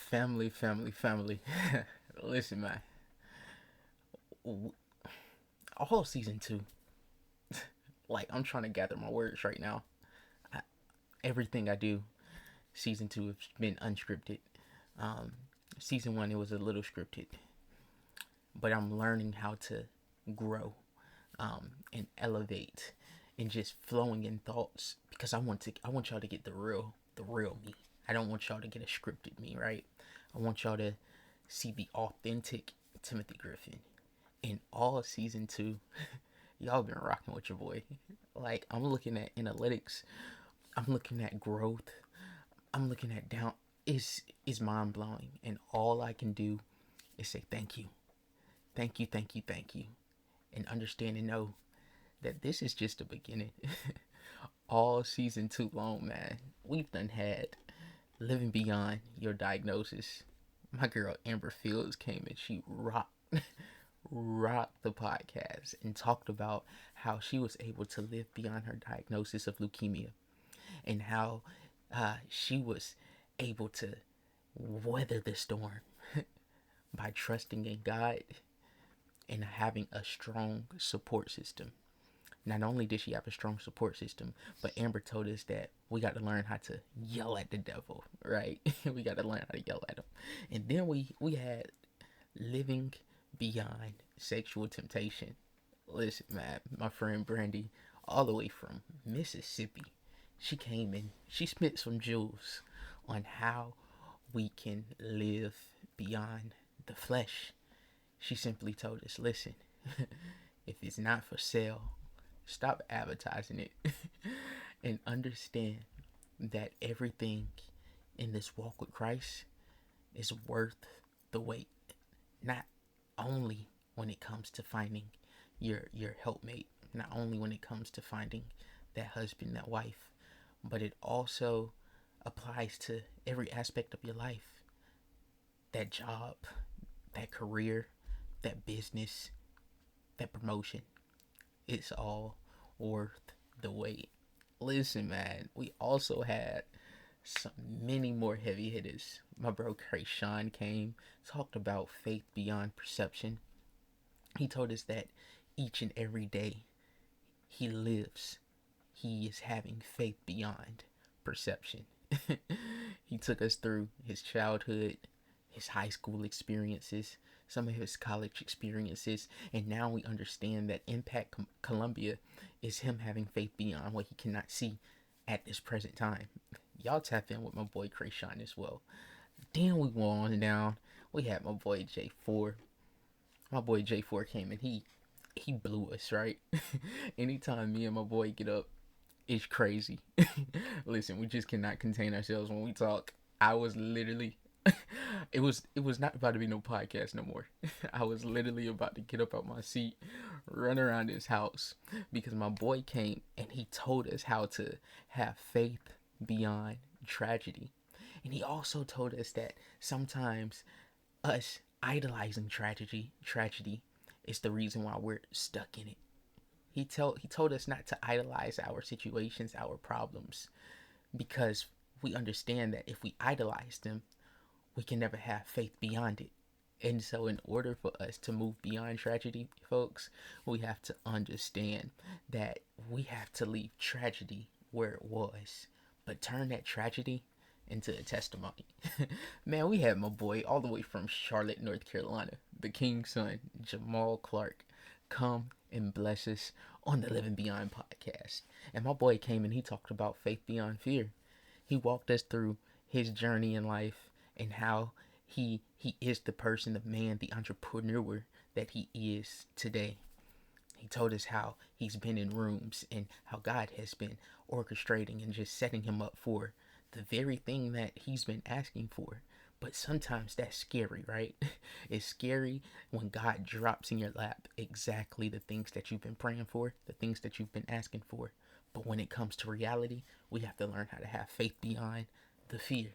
Family. Listen, man. w- All season two, like I'm trying to gather my words right now. I, Everything I do, season two has been unscripted. Um, Season one, it was a little scripted, but I'm learning how to grow and elevate and just flowing in thoughts because I want y'all to get the real me. I don't want y'all to get a scripted me, right? I want y'all to see the authentic Timothy Griffin. In all season two, y'all been rocking with your boy. Like I'm looking at analytics, I'm looking at growth, I'm looking at down. Is mind blowing, and all I can do is say thank you, thank you, and understand and know that this is just the beginning. All season two long, man. We've done had living beyond your diagnosis. My girl Amber Fields came and she rocked the podcast and talked about how she was able to live beyond her diagnosis of leukemia and how she was able to weather the storm by trusting in God and having a strong support system. Not only did she have a strong support system, but Amber told us that we got to learn how to yell at the devil, right? We got to learn how to yell at him. And then we had living beyond sexual temptation. Listen, man, my friend Brandy, all the way from Mississippi, she came in, she spit some jewels on how we can live beyond the flesh. She simply told us, listen, if it's not for sale, stop advertising it and understand that everything in this walk with Christ is worth the wait. Not only when it comes to finding your helpmate, not only when it comes to finding that husband, that wife, but it also applies to every aspect of your life. That job, that career, that business, that promotion. It's all worth the wait. Listen, man, we also had some many more heavy hitters. My bro Krayshawn came, talked about faith beyond perception. He told us that each and every day he lives, he is having faith beyond perception. He took us through his childhood, his high school experiences, some of his college experiences, and now we understand that Impact Columbia is him having faith beyond what he cannot see at this present time. Y'all tap in with my boy Krayshawn as well. Then we went on down. We had my boy J4. My boy J4 came and he blew us, right? Anytime me and my boy get up, it's crazy. Listen, we just cannot contain ourselves when we talk. I was literally it was not about to be no podcast no more. I was literally about to get up out my seat, run around this house because my boy came and he told us how to have faith beyond tragedy. And he also told us that sometimes us idolizing tragedy is the reason why we're stuck in it. He told us not to idolize our situations, our problems, because we understand that if we idolize them, we can never have faith beyond it. And so, in order for us to move beyond tragedy, folks, we have to understand that we have to leave tragedy where it was, but turn that tragedy into a testimony. Man, we had my boy all the way from Charlotte, North Carolina, the King's son, Jamal Clark, come and bless us on the Living Beyond podcast. And my boy came and he talked about faith beyond fear. He walked us through his journey in life and how he is the person, the man, the entrepreneur that he is today. He told us how he's been in rooms and how God has been orchestrating and just setting him up for the very thing that he's been asking for. But sometimes that's scary, right? It's scary when God drops in your lap exactly the things that you've been praying for, the things that you've been asking for. But when it comes to reality, we have to learn how to have faith beyond the fear.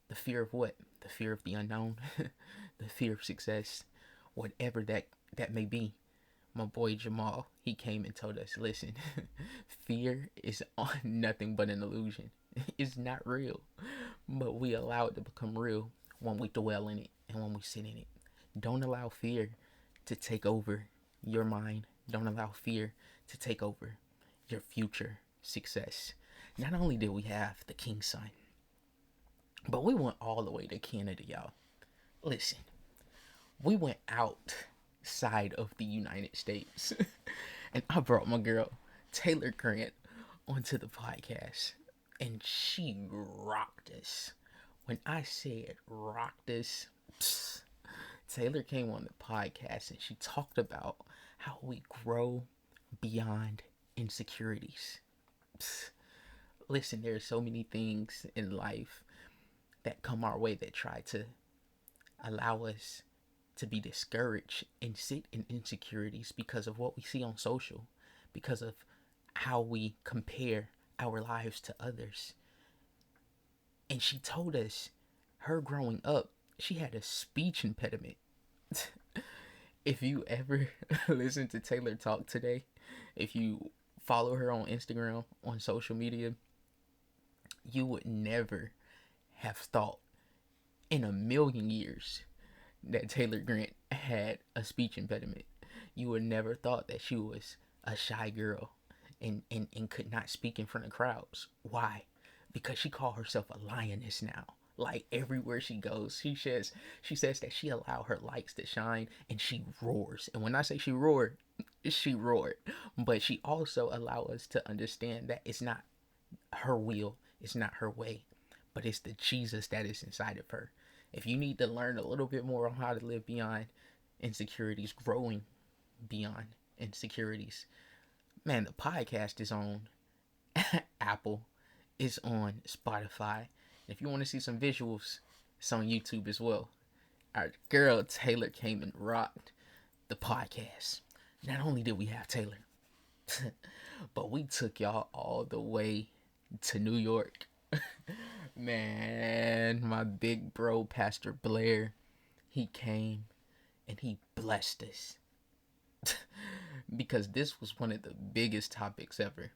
The fear of what? The fear of the unknown, the fear of success, whatever that may be. My boy Jamal, he came and told us, listen, fear is nothing but an illusion. It's not real, but we allow it to become real when we dwell in it and when we sit in it. Don't allow fear to take over your mind. Don't allow fear to take over your future success. Not only did we have the King's Son, but we went all the way to Canada, y'all. Listen, we went outside of the United States. And I brought my girl, Taylor Grant, onto the podcast. And she rocked us. When I said rocked us, Taylor came on the podcast and she talked about how we grow beyond insecurities. Listen, there are so many things in life that come our way that try to allow us to be discouraged and sit in insecurities because of what we see on social, because of how we compare our lives to others. And she told us her growing up, she had a speech impediment. If you ever listen to Taylor talk today, if you follow her on Instagram, on social media, you would never have thought in a million years that Taylor Grant had a speech impediment. You would never thought that she was a shy girl and could not speak in front of crowds. Why? Because she called herself a lioness now. Like everywhere she goes, she says that she allowed her lights to shine and she roars. And when I say she roared, but she also allowed us to understand that it's not her will, it's not her way, but it's the Jesus that is inside of her. If you need to learn a little bit more on how to live beyond insecurities, growing beyond insecurities, man, the podcast is on Apple, it's on Spotify. If you want to see some visuals, it's on YouTube as well. Our girl Taylor came and rocked the podcast. Not only did we have Taylor, but we took y'all all the way to New York. Man, my big bro, Pastor Blair, he came and he blessed us. Because this was one of the biggest topics ever.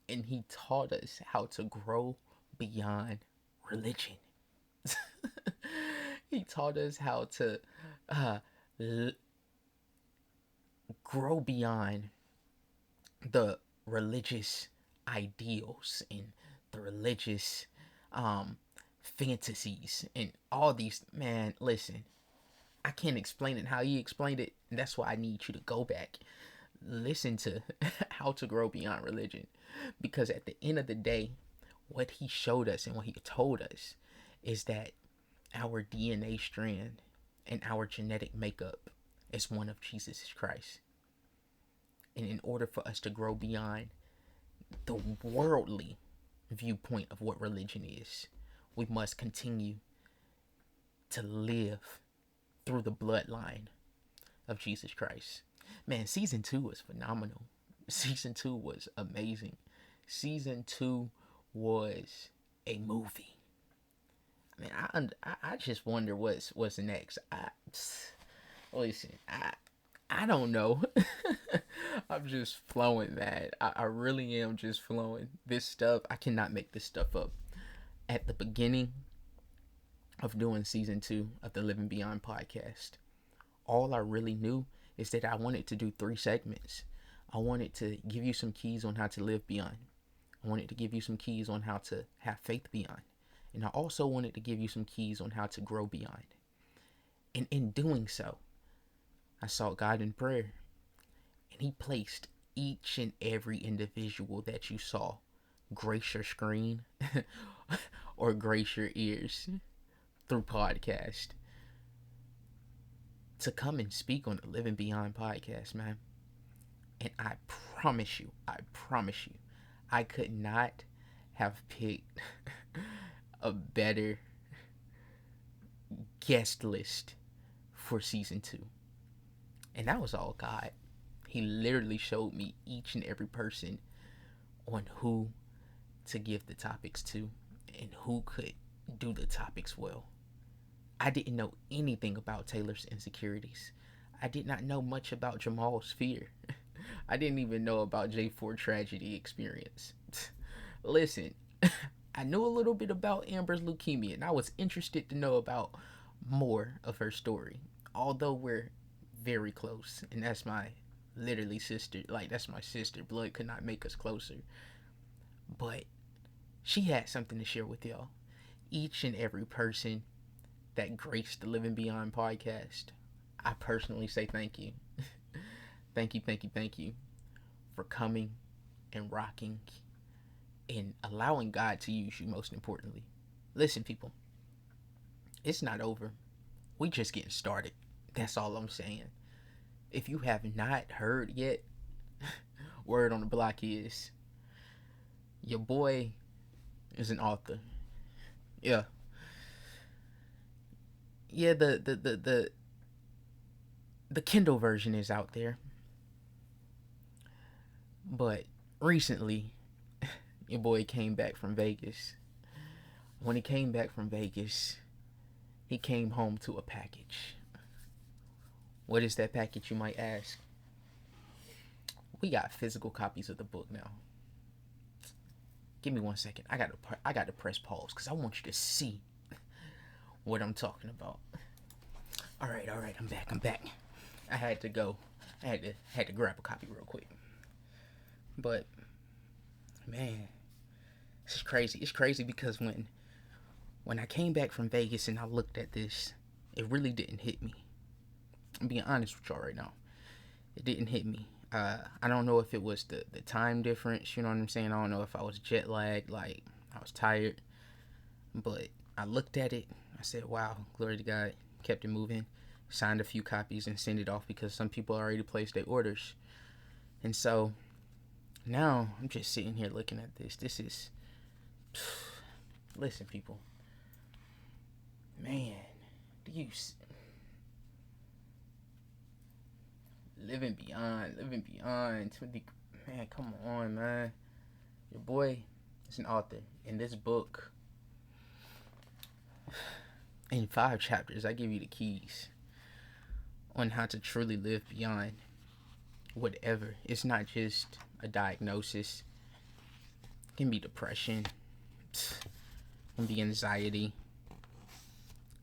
And he taught us how to grow beyond religion. He taught us how to grow beyond the religious ideals and the religious fantasies and all these. Man, listen, I can't explain it how he explained it, and that's why I need you to go back, listen to How to Grow Beyond Religion, because at the end of the day, what he showed us and what he told us is that our DNA strand and our genetic makeup is one of Jesus Christ. And in order for us to grow beyond the worldly viewpoint of what religion is, we must continue to live through the bloodline of Jesus Christ. Man, season 2 was phenomenal. Season 2 was amazing. Season 2 was a movie. I mean, I just wonder what's next. I don't know. I'm just flowing, man. I really am just flowing. This stuff, I cannot make this stuff up. At the beginning of doing season 2 of the Living Beyond podcast, all I really knew is that I wanted to do 3 segments. I wanted to give you some keys on how to live beyond. I wanted to give you some keys on how to have faith beyond. And I also wanted to give you some keys on how to grow beyond. And in doing so, I sought God in prayer. And he placed each and every individual that you saw grace your screen or grace your ears through podcast to come and speak on the Living Beyond podcast, man. And I promise you, I could not have picked a better guest list for season 2. And that was all God. He literally showed me each and every person on who to give the topics to and who could do the topics well. I didn't know anything about Taylor's insecurities. I did not know much about Jamal's fear. I didn't even know about J4 tragedy experience. Listen, I knew a little bit about Amber's leukemia, and I was interested to know about more of her story. Although we're very close, and that's my literally sister, like that's my sister. Blood could not make us closer, but she had something to share with y'all. Each and every person that graced the Living Beyond podcast, I personally say thank you. Thank you for coming and rocking and allowing God to use you, most importantly. Listen, people, it's not over. We just getting started. That's all I'm saying. If you have not heard yet, word on the block is your boy is an author. Yeah. Yeah, the Kindle version is out there. But recently, your boy came back from Vegas. When he came back from Vegas, he came home to a package. What is that package, you might ask? We got physical copies of the book now. Give me 1 second. I got to press pause because I want you to see what I'm talking about. All right. I'm back. I had to go. I had to grab a copy real quick. But man, this is crazy. It's crazy because when I came back from Vegas and I looked at this, it really didn't hit me. I'm being honest with y'all right now. It didn't hit me. I don't know if it was the time difference, you know what I'm saying? I don't know if I was jet lagged, like I was tired. But I looked at it. I said, wow, glory to God. Kept it moving. Signed a few copies and sent it off because some people already placed their orders. And so now I'm just sitting here looking at this. This is... Listen, people. Man, do you... Living Beyond. Timothy, man, come on, man. Your boy is an author. In this book, in 5 chapters, I give you the keys on how to truly live beyond whatever. It's not just a diagnosis. It can be depression. It can be anxiety.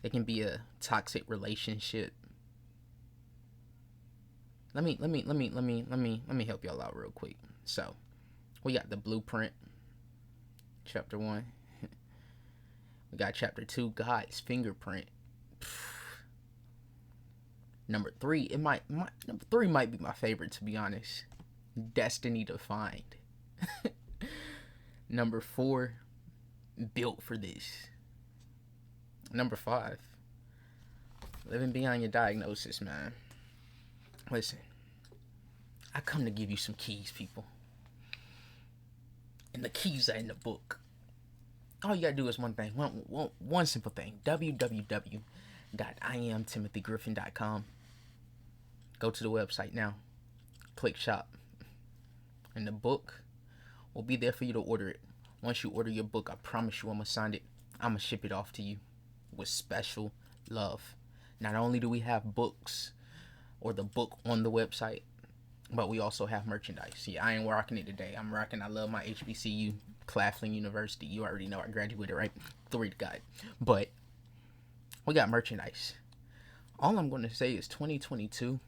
It can be a toxic relationship. Let me help y'all out real quick. So, we got the blueprint, chapter 1. We got chapter 2, God's fingerprint. Number 3, number 3 might be my favorite, to be honest. Destiny defined. Number 4, built for this. Number 5, living beyond your diagnosis, man. Listen, I come to give you some keys, people. And the keys are in the book. All you gotta do is one thing, one simple thing. www.iamtimothygriffin.com. Go to the website now. Click shop. And the book will be there for you to order it. Once you order your book, I promise you I'm gonna sign it. I'm gonna ship it off to you with special love. Not only do we have books or the book on the website, but we also have merchandise. Yeah, I ain't rocking it today. I'm rocking I love my HBCU, Claflin University. You already know I graduated, right? Glory to God. But we got merchandise. All I'm going to say is 2022,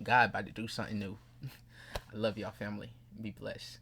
God about to do something new. I love y'all, family. Be blessed.